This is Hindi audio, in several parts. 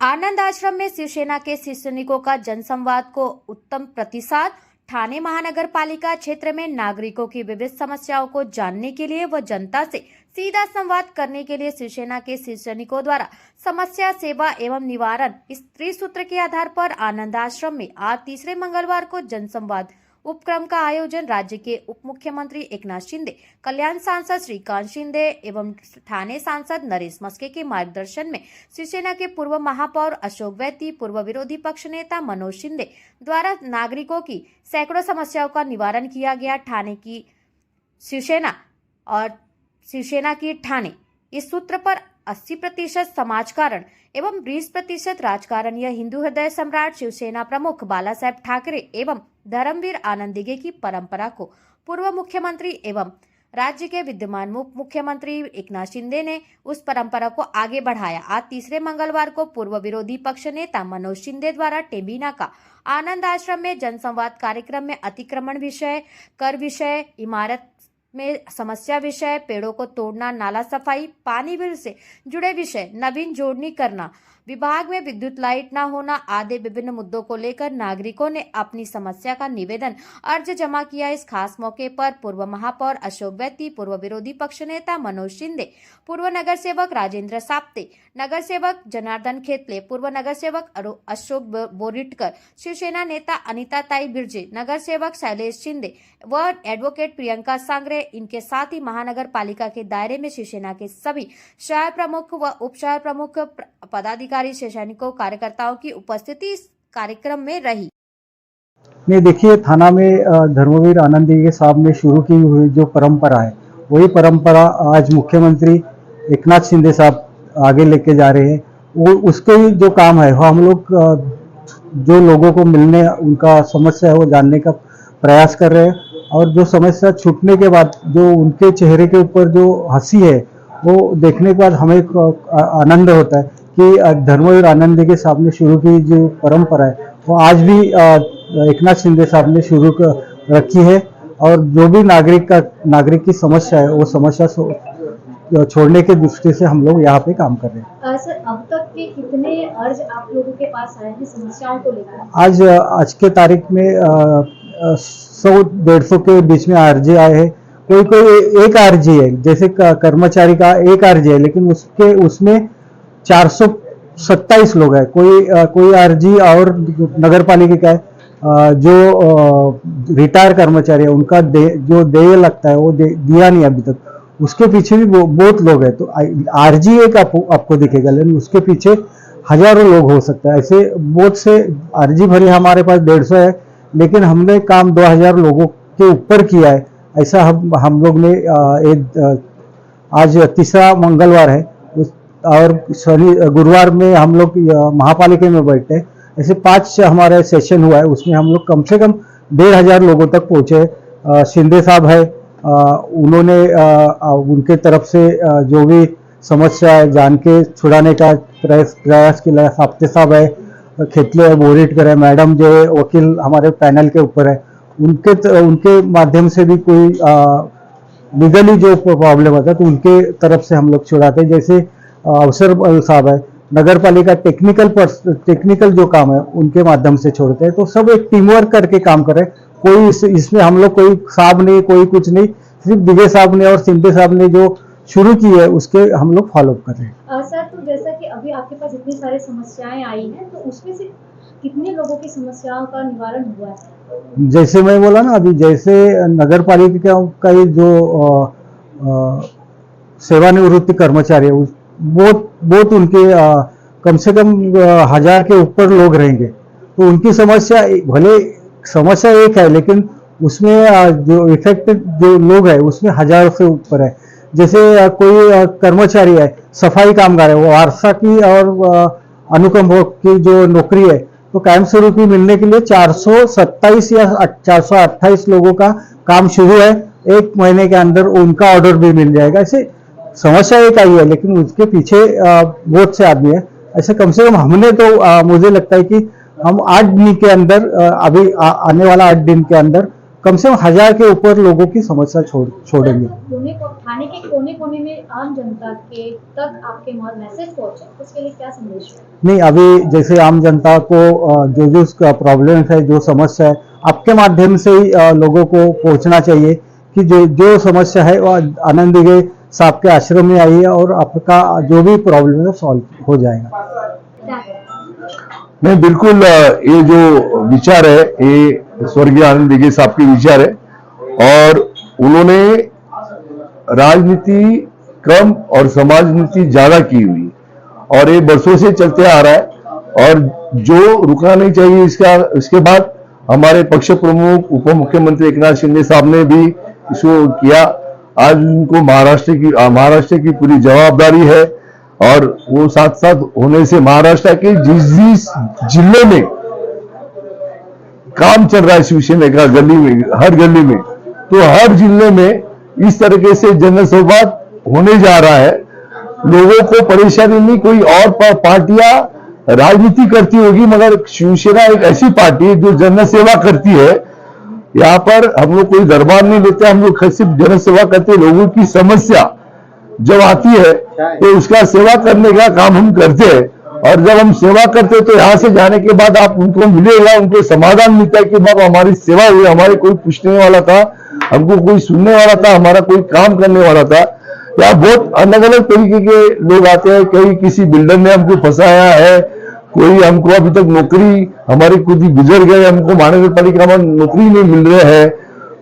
आनंद आश्रम में शिवसेना के सैनिकों का जनसंवाद को उत्तम प्रतिसाद। ठाणे महानगर पालिका क्षेत्र में नागरिकों की विविध समस्याओं को जानने के लिए व जनता से सीधा संवाद करने के लिए शिवसेना के सैनिकों द्वारा समस्या सेवा एवं निवारण इस त्रिसूत्र के आधार पर आनंद आश्रम में आज तीसरे मंगलवार को जनसंवाद उपक्रम का आयोजन राज्य के उप मुख्यमंत्री एकनाथ शिंदे, कल्याण सांसद श्रीकांत शिंदे एवं ठाणे सांसद नरेश मस्के के मार्गदर्शन में शिवसेना के पूर्व महापौर अशोक वैती, पूर्व विरोधी पक्ष नेता मनोज शिंदे द्वारा नागरिकों की सैकड़ों समस्याओं का निवारण किया गया। ठाणे की शिवसेना और शिवसेना की ठाणे इस सूत्र पर 80% समाजकारण एवं 20% राजकारण यह हिंदू हृदय सम्राट शिवसेना प्रमुख बाला साहेब ठाकरे एवं धर्मवीर आनंद दिघे की परंपरा को पूर्व मुख्यमंत्री एवं राज्य के विद्यमान उप मुख्यमंत्री एकनाथ शिंदे ने उस परंपरा को आगे बढ़ाया। आज तीसरे मंगलवार को पूर्व विरोधी पक्ष नेता मनोज शिंदे द्वारा टेबीना का आनंद आश्रम में जनसंवाद कार्यक्रम में अतिक्रमण विषय, कर विषय, इमारत में समस्या विषय, पेड़ों को तोड़ना, नाला सफाई, पानी बिल से जुड़े विषय, नवीन जोड़नी करना, विभाग में विद्युत लाइट न होना आदि विभिन्न मुद्दों को लेकर नागरिकों ने अपनी समस्या का निवेदन अर्ज जमा किया। इस खास मौके पर पूर्व महापौर अशोक वैती, पूर्व विरोधी पक्ष नेता मनोज शिंदे, पूर्व नगर सेवक राजेंद्र साप्ते, नगर सेवक जनार्दन खेतले, पूर्व नगर सेवक अशोक बोरिटकर, शिवसेना नेता अनिता ताई बिरजे, नगर सेवक शैलेश शिंदे व एडवोकेट प्रियंका सांगरे, इनके साथ ही महानगर पालिका के दायरे में शिवसेना के सभी शहर प्रमुख व उप शहर प्रमुख पदाधिकारी, सैनिकों, कार्यकर्ताओं की उपस्थिति इस कार्यक्रम में रही। नहीं, देखिए, थाना में धर्मवीर आनंद दिघे साहब ने शुरू की हुई जो परंपरा है, वही परंपरा आज मुख्यमंत्री एकनाथ शिंदे साहब आगे लेके जा रहे हैं। वो उसके जो काम है, वो हम लोग जो लोगों को मिलने, उनका समस्या है वो जानने का प्रयास कर रहे हैं। और जो समस्या छूटने के बाद जो उनके चेहरे के ऊपर जो हंसी है, वो देखने के बाद हमें आनंद होता है कि धर्मवीर आनंद दिघे साहब ने शुरू की जो परंपरा है, वो आज भी एकनाथ शिंदे साहब ने शुरू रखी है। और जो भी नागरिक की समस्या है, वो समस्या छोड़ने के दृष्टि से हम लोग यहाँ पे काम कर रहे हैं। सर, अब तक के कितने अर्ज आप लोगों के पास आए हैं समस्याओं को लेकर? आज के तारीख में 100-150 के बीच में आरजी आए हैं। कोई एक आरजी है, जैसे कर्मचारी का एक आरजी है, लेकिन उसमें 427 लोग हैं। कोई आरजी और नगर पालिका का है, जो रिटायर कर्मचारी है, उनका जो देय लगता है वो दिया नहीं अभी तक। उसके पीछे भी बहुत लोग हैं। तो आरजी एक आपको दिखेगा, लेकिन उसके पीछे हजारों लोग हो सकते हैं। ऐसे बहुत से आरजी भरी हमारे पास 150 है, लेकिन हमने काम 2000 लोगों के ऊपर किया है। ऐसा हम लोग ने आज तीसरा मंगलवार है और गुरुवार में हम लोग महापालिका में बैठते हैं। ऐसे 5 हमारे सेशन हुआ है, उसमें हम लोग कम से कम 1500 लोगों तक पहुंचे। शिंदे साहब है, उन्होंने उनके तरफ से जो भी समस्या है जान के छुड़ाने का प्रयास किया। साप्ते साहब है, खेतले है, बोरिटकर है, मैडम जो है वकील हमारे पैनल के ऊपर है, उनके माध्यम से भी कोई लीगली जो प्रॉब्लम होता है तो उनके तरफ से हम लोग छुड़ाते हैं। जैसे अवसर साहब है, नगर पालिका टेक्निकल जो काम है उनके माध्यम से छोड़ते हैं। तो सब एक टीम वर्क करके काम कर रहे हैं। कोई इसमें हम लोग कोई साहब नहीं, कोई कुछ नहीं, सिर्फ दिघे साहब ने और शिंदे साहब ने जो शुरू की है उसके हम लोग फॉलो कर रहे हैं। सर, तो जैसा कि अभी आपके पास इतनी सारी समस्याएं आई हैं, तो उसमें से कितने लोगों की समस्याओं का निवारण हुआ है? जैसे मैं बोला ना अभी, जैसे नगर पालिका का ही जो सेवानिवृत्ति कर्मचारी है, बहुत उनके कम से कम 1000 के ऊपर लोग रहेंगे। तो उनकी समस्या, भले समस्या एक है, लेकिन उसमें जो इफेक्टेड जो लोग है उसमें 1000 से ऊपर है। जैसे कोई कर्मचारी है, सफाई कामगार है, वो वारसा की और अनुकंप की जो नौकरी है, तो कायम स्वरूपी मिलने के लिए 427 या 428 लोगों का काम शुरू है। 1 महीने के अंदर उनका ऑर्डर भी मिल जाएगा। ऐसे समस्या एक आई है, लेकिन उसके पीछे बहुत से आदमी है। ऐसे कम से कम हमने तो मुझे लगता है कि हम 8 दिन के अंदर, अभी आने वाला 8 दिन के अंदर कम से कम 1000 के ऊपर लोगों की समस्या छोड़ेंगे। थाने के कोने कोने में आम जनता के तक आपके मैसेज पहुंचे, उसके लिए क्या संदेश है? नहीं, अभी जैसे आम जनता को जो जो उसका प्रॉब्लम है, जो समस्या है, आपके माध्यम से ही लोगों को पहुंचना चाहिए कि जो जो समस्या है वो आनंद दिघे साहब के आश्रम में आई है और आपका जो भी प्रॉब्लम है सॉल्व हो जाएगा। क्या है? नहीं, बिल्कुल ये जो विचार है ये स्वर्गीय आनंद दिघे साहब के विचार है और उन्होंने राजनीति कम और समाज नीति ज्यादा की हुई और ये बरसों से चलते आ रहा है और जो रुकना नहीं चाहिए इसके बाद हमारे पक्ष प्रमुख उप मुख्यमंत्री एकनाथ शिंदे साहब ने भी इसको किया। आज उनको महाराष्ट्र की पूरी जवाबदारी है और वो साथ साथ होने से महाराष्ट्र के जिस जिले में काम चल रहा है शिवसेना का गली में, हर गली में, तो हर जिले में इस तरीके से जन संवाद होने जा रहा है। लोगों को परेशानी नहीं, कोई और पार्टियां राजनीति करती होगी मगर शिवसेना एक ऐसी पार्टी है जो जन सेवा करती है। यहाँ पर हम लोग कोई दरबार नहीं लेते, हम लोग सिर्फ जन सेवा करते हैं। लोगों की समस्या जब आती है तो उसका सेवा करने का काम हम करते हैं और जब हम सेवा करते हैं तो यहाँ से जाने के बाद आप उनको मिलेगा, उनको समाधान मिलता है कि बाबा हमारी सेवा हुई, हमारे कोई पूछने वाला था, हमको कोई सुनने वाला था, हमारा कोई काम करने वाला था। यहाँ बहुत अलग अलग तरीके के लोग आते हैं। कई किसी बिल्डर ने हमको फंसाया है, कोई हमको अभी तक नौकरी हमारे खुद ही गुजर गए, हमको महानगर पालिका में नौकरी नहीं मिल रहे है,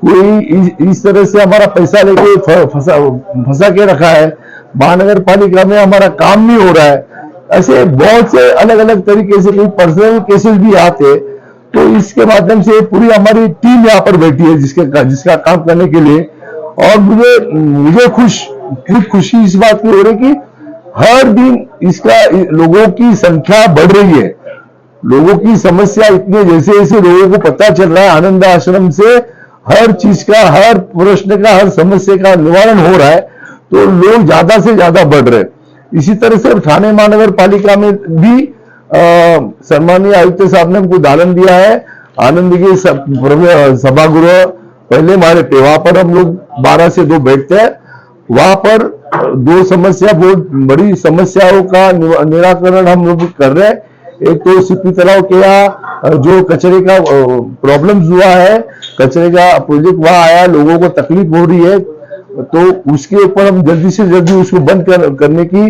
कोई इस तरह से हमारा पैसा लेके फंसा के रखा है, महानगर पालिका में हमारा काम नहीं हो रहा है। ऐसे बहुत से अलग अलग तरीके से कोई पर्सनल केसेस भी आते, तो इसके माध्यम से पूरी हमारी टीम यहाँ पर बैठी है जिसका काम करने के लिए। और मुझे खुशी इस बात की हो रही कि हर दिन इसका लोगों की संख्या बढ़ रही है। लोगों की समस्या इतनी जैसे जैसे लोगों को पता चल रहा है, आनंद आश्रम से हर चीज का, हर प्रश्न का, हर समस्या का निवारण हो रहा है, तो लोग ज्यादा से ज्यादा बढ़ रहे हैं। इसी तरह से ठाणे महानगर पालिका में भी सम्मानीय आयुक्त साहब ने हमको दालन दिया है। आनंद दिघे सभागृह पहले हमारे पे, वहां पर हम लोग 12 से 2 बैठते हैं। वहां पर 2 समस्या, बहुत बड़ी समस्याओं का निराकरण हम लोग कर रहे हैं। एक तो सीपी तलाव के यहाँ जो कचरे का प्रॉब्लम्स हुआ है, कचरे का प्रोजेक्ट वहां आया, लोगों को तकलीफ हो रही है, तो उसके ऊपर हम जल्दी से जल्दी उसको बंद करने की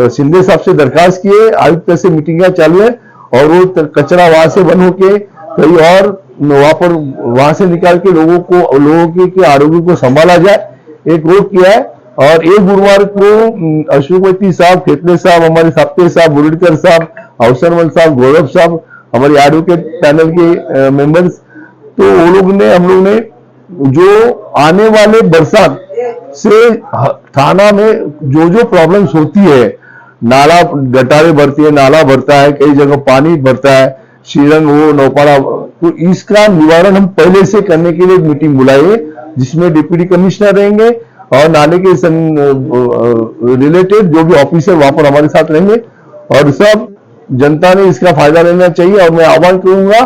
शिंदे साहब से दरखास्त किए। आयुक्त से मीटिंग चालू है और वो कचरा वहां से बंद होके कहीं और वहां से निकाल के लोगों के आरोग्य को संभाला जाए, एक रोक किया है। और एक गुरुवार को अशोकवती साहब, खेतले साहब, हमारे साप्ते साहब, बुरड़कर साहब, अवसरमल साहब, गौरव साहब, हमारे एडवोकेट पैनल के मेंबर्स, तो वो लोग ने, हम लोग ने जो आने वाले बरसात से थाना में जो प्रॉब्लम्स होती है, नाला गटारे भरती है, नाला भरता है, कई जगह पानी भरता है, श्रीरंग हो, नौपाड़ा, तो इसका निवारण हम पहले से करने के लिए एक मीटिंग बुलाई है जिसमें डिप्टी कमिश्नर रहेंगे और नाले के रिलेटेड जो भी ऑफिसर वहां पर हमारे साथ रहेंगे और सब जनता ने इसका फायदा लेना चाहिए। और मैं आह्वान करूंगा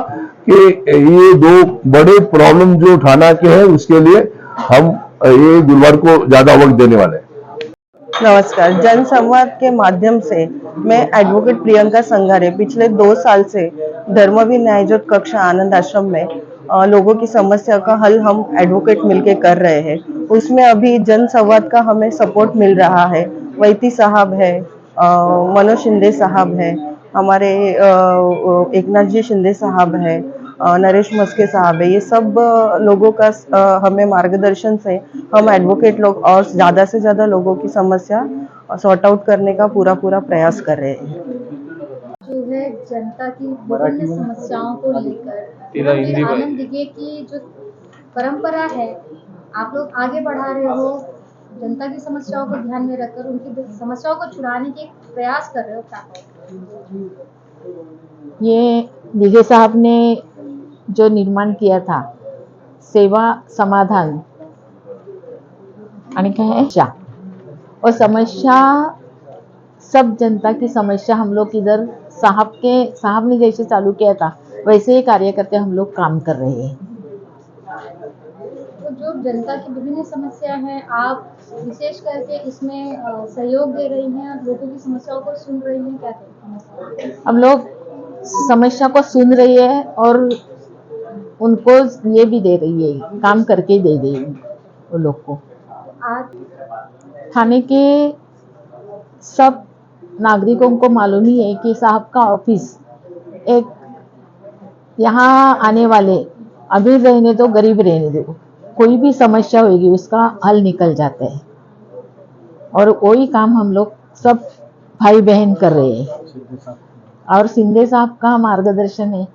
कि ये 2 बड़े प्रॉब्लम जो थाना के हैं उसके लिए हम ये गुरुवार को ज्यादा वक्त देने वाले हैं। नमस्कार। जन संवाद के माध्यम से मैं एडवोकेट प्रियंका संघारे पिछले 2 साल से धर्मवीर न्यायजोत कक्ष आनंद आश्रम में लोगों की समस्या का हल हम एडवोकेट मिलके कर रहे हैं। उसमें अभी जन संवाद का हमें सपोर्ट मिल रहा है। वैती साहब है, मनोज शिंदे साहब है, हमारे एकनाथ जी शिंदे साहब है, नरेश मस्के साहब है। ये सब लोगों का हमें मार्गदर्शन से हम एडवोकेट लोग और ज़्यादा से ज़्यादा लोगों की समस्या सॉर्ट आउट करने का पूरा प्रयास कर रहे हैं। जो है जनता की विभिन्न समस्याओं को लेकर आनंद दिघे की जो परंपरा है, आप लोग आगे बढ़ा रहे हो, जनता की समस्याओं को ध्यान में रखकर उनकी समस्याओं को छुड़ाने के प्रयास कर रहे हो। क्या ये दिघे साहब ने जो निर्माण किया था, सेवा, समाधान आणि क्या है और समस्या, सब जनता की समस्या हम लोग इधर साहब ने जैसे चालू किया था वैसे ही कार्य करते हम लोग काम कर रहे हैं। जनता की विभिन्न समस्या हैं, आप विशेष करके इसमें सहयोग दे रही हैं और लोगों की समस्याओं को सुन रही हैं, क्या कहते हैं? हम लोग समस्या को सुन रही है और उनको ये भी दे रही है, काम करके दे रही है वो लोग को। आज थाने के सब नागरिकों को मालूम ही है कि साहब का ऑफिस एक यहाँ आने वाले अमीर रहने दो गरीब रहने दो, कोई भी समस्या होगी उसका हल निकल जाता है और वही काम हम लोग सब भाई बहन कर रहे हैं और शिंदे साहब का मार्गदर्शन है